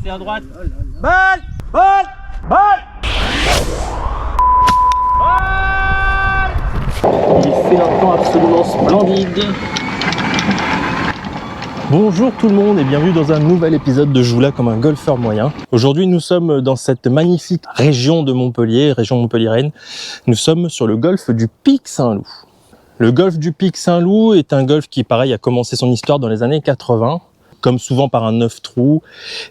c'est à droite. Balle, balle, balle. Il fait un temps absolument splendide. Bonjour tout le monde et bienvenue dans un nouvel épisode de Joue là comme un golfeur moyen. Aujourd'hui nous sommes dans cette magnifique région de Montpellier, région montpelliéraine. Nous sommes sur le golfe du Pic Saint-Loup. Le golfe du Pic Saint-Loup est un golfe qui pareil a commencé son histoire dans les années 80, comme souvent par un 9 trous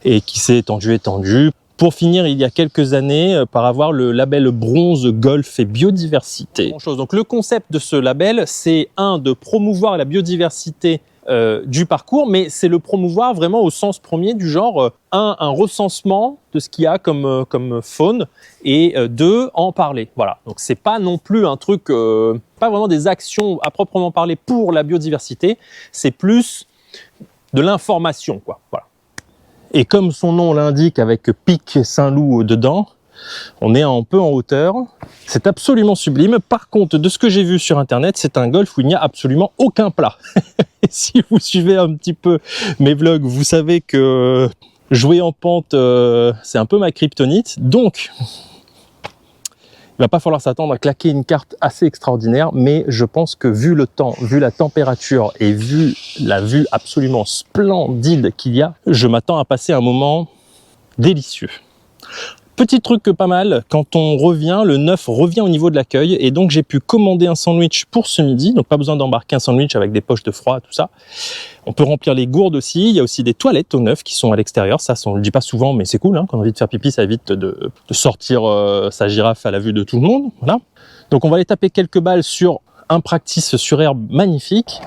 et qui s'est étendu. Pour finir, il y a quelques années, par avoir le label bronze golf et biodiversité. Donc le concept de ce label, c'est de promouvoir la biodiversité du parcours, mais c'est le promouvoir vraiment au sens premier du genre, un recensement de ce qu'il y a comme faune, et deux, en parler. Voilà. Donc c'est pas non plus un truc, pas vraiment des actions à proprement parler pour la biodiversité, c'est plus de l'information, quoi. Voilà. Et comme son nom l'indique avec Pic Saint-Loup dedans, on est un peu en hauteur. C'est absolument sublime. Par contre, de ce que j'ai vu sur internet, c'est un golf où il n'y a absolument aucun plat. Et si vous suivez un petit peu mes vlogs, vous savez que jouer en pente, c'est un peu ma kryptonite. Donc, il va pas falloir s'attendre à claquer une carte assez extraordinaire, mais je pense que vu le temps, vu la température et vu la vue absolument splendide qu'il y a, je m'attends à passer un moment délicieux. Petit truc pas mal, quand on revient, le 9 revient au niveau de l'accueil et donc j'ai pu commander un sandwich pour ce midi, donc pas besoin d'embarquer un sandwich avec des poches de froid, tout ça. On peut remplir les gourdes aussi, il y a aussi des toilettes au 9 qui sont à l'extérieur, ça on le dit pas souvent mais c'est cool, hein, quand on a envie de faire pipi ça évite de sortir sa girafe à la vue de tout le monde, voilà. Donc on va aller taper quelques balles sur un practice sur herbe magnifique,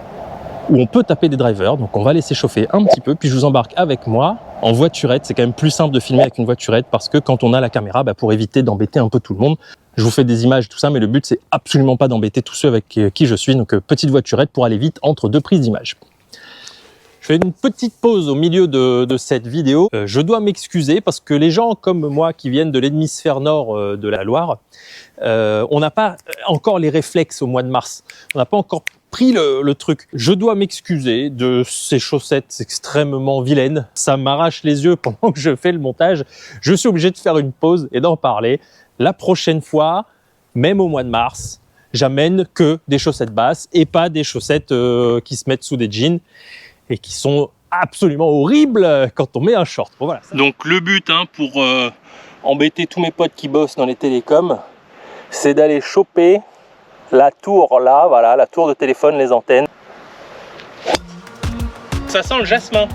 où on peut taper des drivers, donc on va laisser chauffer un petit peu, puis je vous embarque avec moi en voiturette. C'est quand même plus simple de filmer avec une voiturette parce que quand on a la caméra, pour éviter d'embêter un peu tout le monde, je vous fais des images, tout ça, mais le but c'est absolument pas d'embêter tous ceux avec qui je suis, donc petite voiturette pour aller vite entre deux prises d'image. Je fais une petite pause au milieu de cette vidéo. Je dois m'excuser parce que les gens comme moi qui viennent de l'hémisphère nord de la Loire, on n'a pas encore les réflexes au mois de mars. On n'a pas encore pris le truc. Je dois m'excuser de ces chaussettes extrêmement vilaines. Ça m'arrache les yeux pendant que je fais le montage. Je suis obligé de faire une pause et d'en parler. La prochaine fois, même au mois de mars, j'amène que des chaussettes basses et pas des chaussettes qui se mettent sous des jeans et qui sont absolument horribles quand on met un short. Bon, voilà. Donc le but pour embêter tous mes potes qui bossent dans les télécoms, c'est d'aller choper la tour là, voilà, la tour de téléphone, les antennes. Ça sent le jasmin.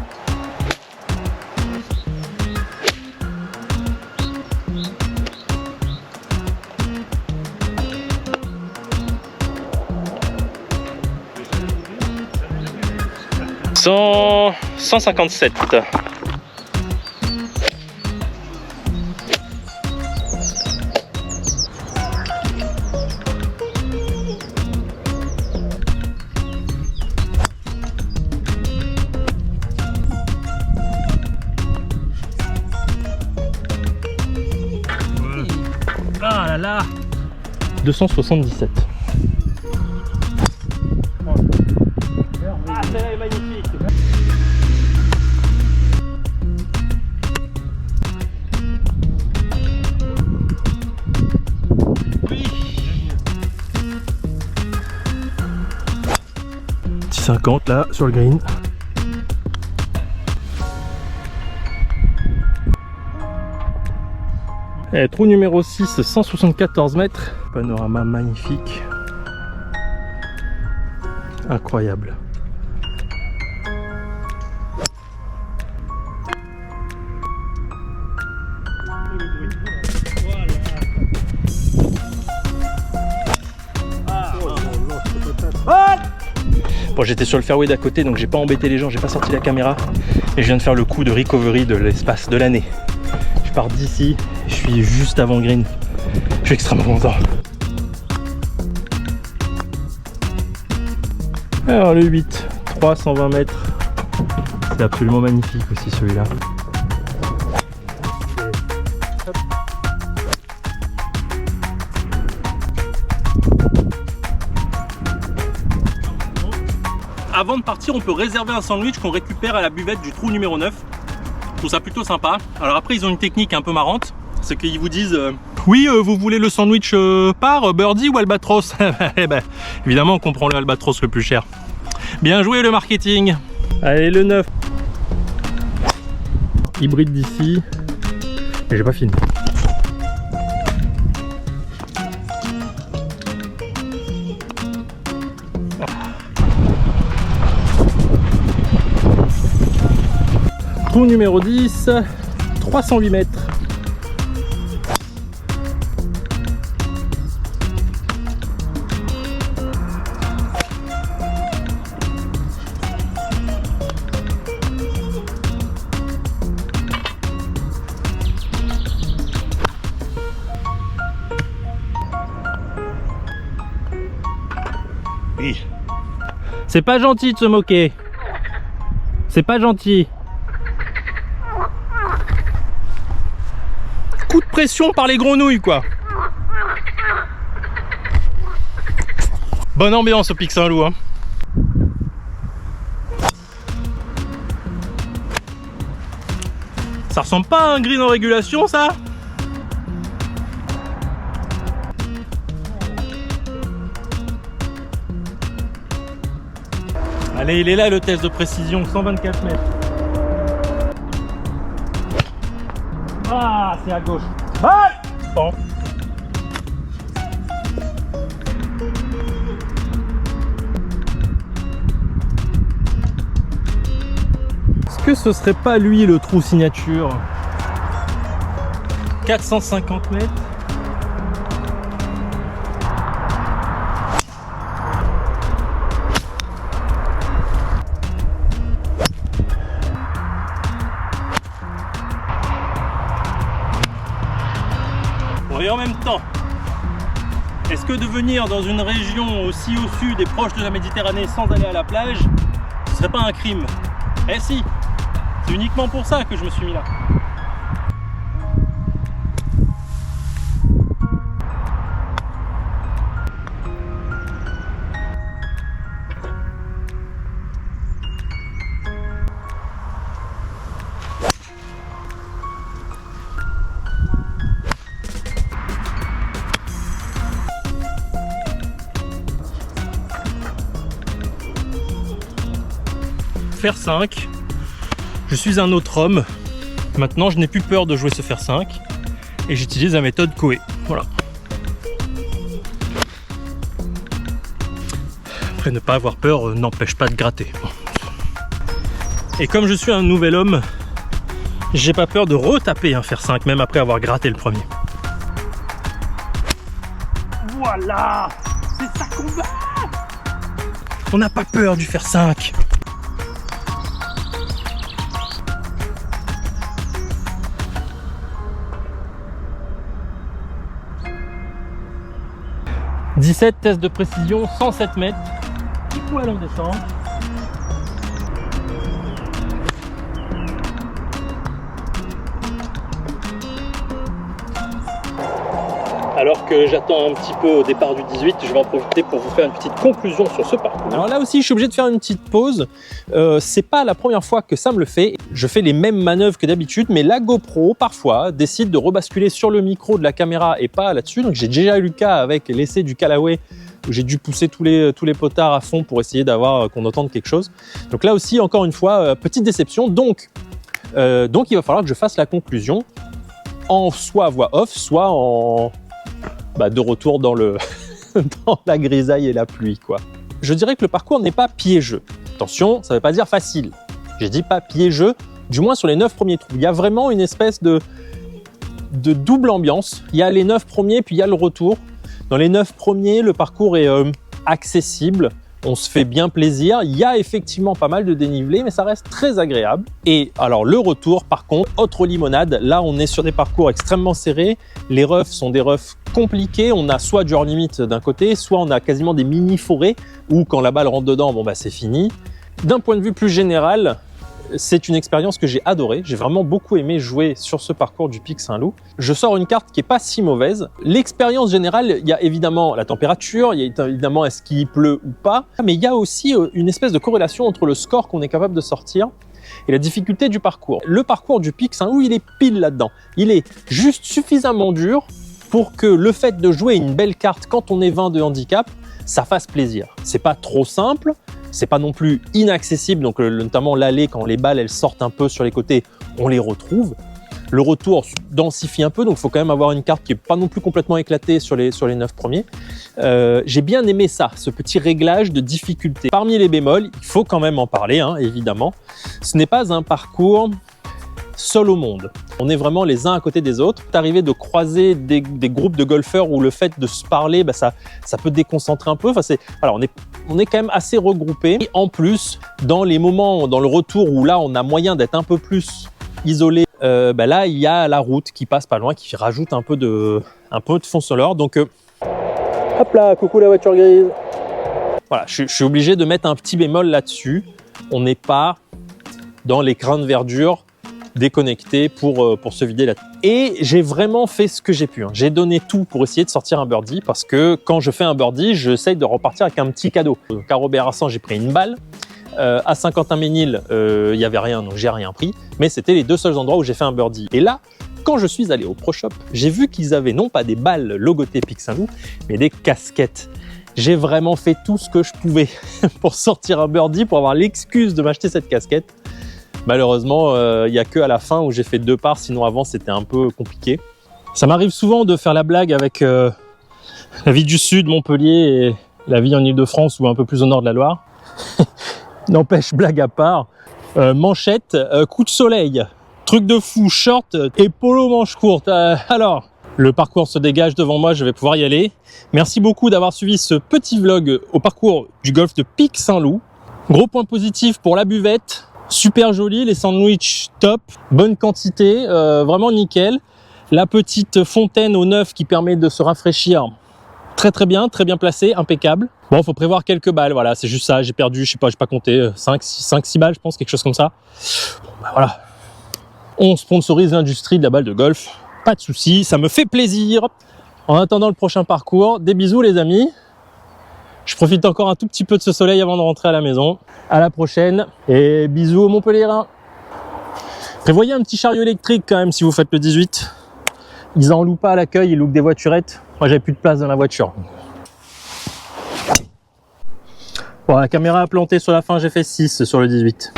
« 157. Ah là là, 277. Ah, celle-là est magnifique. Oui. 50 là sur le green. Et trou numéro 6, 174 mètres. Panorama magnifique. Incroyable. Bon, j'étais sur le fairway d'à côté donc j'ai pas embêté les gens, j'ai pas sorti la caméra et je viens de faire le coup de recovery de l'espace de l'année. Je pars d'ici, je suis juste avant le green. Je suis extrêmement content. Alors le 8, 320 mètres. C'est absolument magnifique aussi celui-là. Avant de partir, on peut réserver un sandwich qu'on récupère à la buvette du trou numéro 9. trouve ça plutôt sympa. Alors après, ils ont une technique un peu marrante, c'est qu'ils vous disent oui, vous voulez le sandwich par birdie ou albatros? Eh ben, évidemment, on comprend le albatros le plus cher. Bien joué le marketing. Allez, le 9. Hybride d'ici. Et j'ai pas fini. Trou numéro 10, 308 mètres. Oui. C'est pas gentil de se moquer. C'est pas gentil. Coup de pression par les grenouilles, quoi. Bonne ambiance au Pic Saint-Loup, hein. Ça ressemble pas à un green en régulation, ça? Allez, il est là le test de précision, 124 mètres. Ah, c'est à gauche. Ah bon. Est-ce que ce serait pas lui le trou signature? 450 mètres. Et en même temps, est-ce que de venir dans une région aussi au sud et proche de la Méditerranée sans aller à la plage, ce serait pas un crime? Eh si, c'est uniquement pour ça que je me suis mis là. Fer 5, je suis un autre homme. Maintenant, je n'ai plus peur de jouer ce fer 5 et j'utilise la méthode Koé. Voilà. Après, ne pas avoir peur n'empêche pas de gratter. Et comme je suis un nouvel homme, j'ai pas peur de retaper un fer 5 même après avoir gratté le premier. Voilà, c'est ça qu'on va. On n'a pas peur du fer 5. « 17 tests de précision, 107 mètres, petit poil en descente. » Alors que j'attends un petit peu au départ du 18, je vais en profiter pour vous faire une petite conclusion sur ce parcours. Alors là aussi, je suis obligé de faire une petite pause. C'est pas la première fois que ça me le fait. Je fais les mêmes manœuvres que d'habitude, mais la GoPro, parfois, décide de rebasculer sur le micro de la caméra et pas là-dessus. Donc j'ai déjà eu le cas avec l'essai du Callaway, où j'ai dû pousser tous les potards à fond pour essayer d'avoir qu'on entende quelque chose. Donc là aussi, encore une fois, petite déception. Donc il va falloir que je fasse la conclusion en soit voix off, soit en... de retour dans la grisaille et la pluie, quoi. Je dirais que le parcours n'est pas piégeux. Attention, ça ne veut pas dire facile. J'ai dit pas piégeux, du moins sur les 9 premiers trous. Il y a vraiment une espèce de double ambiance. Il y a les 9 premiers, puis il y a le retour. Dans les 9 premiers, le parcours est accessible. On se fait bien plaisir. Il y a effectivement pas mal de dénivelé, mais ça reste très agréable. Et alors le retour, par contre, autre limonade. Là, on est sur des parcours extrêmement serrés. Les roughs sont des roughs compliqués. On a soit du hors limite d'un côté, soit on a quasiment des mini forêts où quand la balle rentre dedans, bon c'est fini. D'un point de vue plus général, c'est une expérience que j'ai adorée. J'ai vraiment beaucoup aimé jouer sur ce parcours du Pic Saint-Loup. Je sors une carte qui est pas si mauvaise. L'expérience générale, il y a évidemment la température, il y a évidemment est-ce qu'il pleut ou pas, mais il y a aussi une espèce de corrélation entre le score qu'on est capable de sortir et la difficulté du parcours. Le parcours du Pic Saint-Loup, il est pile là-dedans. Il est juste suffisamment dur pour que le fait de jouer une belle carte quand on est 20 de handicap, ça fasse plaisir. C'est pas trop simple, c'est pas non plus inaccessible, donc notamment l'allée, quand les balles elles sortent un peu sur les côtés, on les retrouve. Le retour densifie un peu, donc il faut quand même avoir une carte qui n'est pas non plus complètement éclatée sur les 9 premiers. J'ai bien aimé ça, ce petit réglage de difficulté. Parmi les bémols, il faut quand même en parler, hein, évidemment. Ce n'est pas un parcours seul au monde. On est vraiment les uns à côté des autres. C'est arrivé de croiser des groupes de golfeurs où le fait de se parler, bah, ça peut déconcentrer un peu. Enfin, voilà, on est quand même assez regroupés. Et en plus, dans les moments, dans le retour où là, on a moyen d'être un peu plus isolé, bah là, il y a la route qui passe pas loin, qui rajoute un peu de fond sonore. Donc, hop là, coucou la voiture grise. Voilà, je suis obligé de mettre un petit bémol là-dessus. On n'est pas dans l'écran de verdure déconnecté pour se vider la tête. Et j'ai vraiment fait ce que j'ai pu. J'ai donné tout pour essayer de sortir un birdie parce que quand je fais un birdie, j'essaye de repartir avec un petit cadeau. À Robert-Hassan, j'ai pris une balle. À Saint-Quentin-Ménil, il n'y avait rien, donc j'ai rien pris. Mais c'était les deux seuls endroits où j'ai fait un birdie. Et là, quand je suis allé au Pro Shop, j'ai vu qu'ils avaient non pas des balles logotées Pic Saint-Loup, mais des casquettes. J'ai vraiment fait tout ce que je pouvais pour sortir un birdie, pour avoir l'excuse de m'acheter cette casquette. Malheureusement, il n'y a que à la fin où j'ai fait 2 parts, sinon avant c'était un peu compliqué. Ça m'arrive souvent de faire la blague avec la vie du Sud, Montpellier, et la vie en Ile-de-France ou un peu plus au nord de la Loire. N'empêche, blague à part, manchette, coup de soleil, truc de fou, short et polo manche courte. Alors, le parcours se dégage devant moi, je vais pouvoir y aller. Merci beaucoup d'avoir suivi ce petit vlog au parcours du golf de Pic Saint-Loup. Gros point positif pour la buvette. Super joli, les sandwichs top, bonne quantité, vraiment nickel. La petite fontaine au neuf qui permet de se rafraîchir, très bien placé, impeccable. Bon, faut prévoir quelques balles, voilà, c'est juste ça, j'ai perdu, je sais pas, j'ai pas compté, 5-6 balles, je pense, quelque chose comme ça. Bon, bah voilà, on sponsorise l'industrie de la balle de golf, pas de souci, ça me fait plaisir. En attendant le prochain parcours, des bisous les amis. Je profite encore un tout petit peu de ce soleil avant de rentrer à la maison. À la prochaine et bisous aux Montpelliérains. Prévoyez un petit chariot électrique quand même si vous faites le 18. Ils en louent pas à l'accueil, ils louent des voiturettes. Moi j'avais plus de place dans la voiture. Bon, la caméra a planté sur la fin, j'ai fait 6 sur le 18.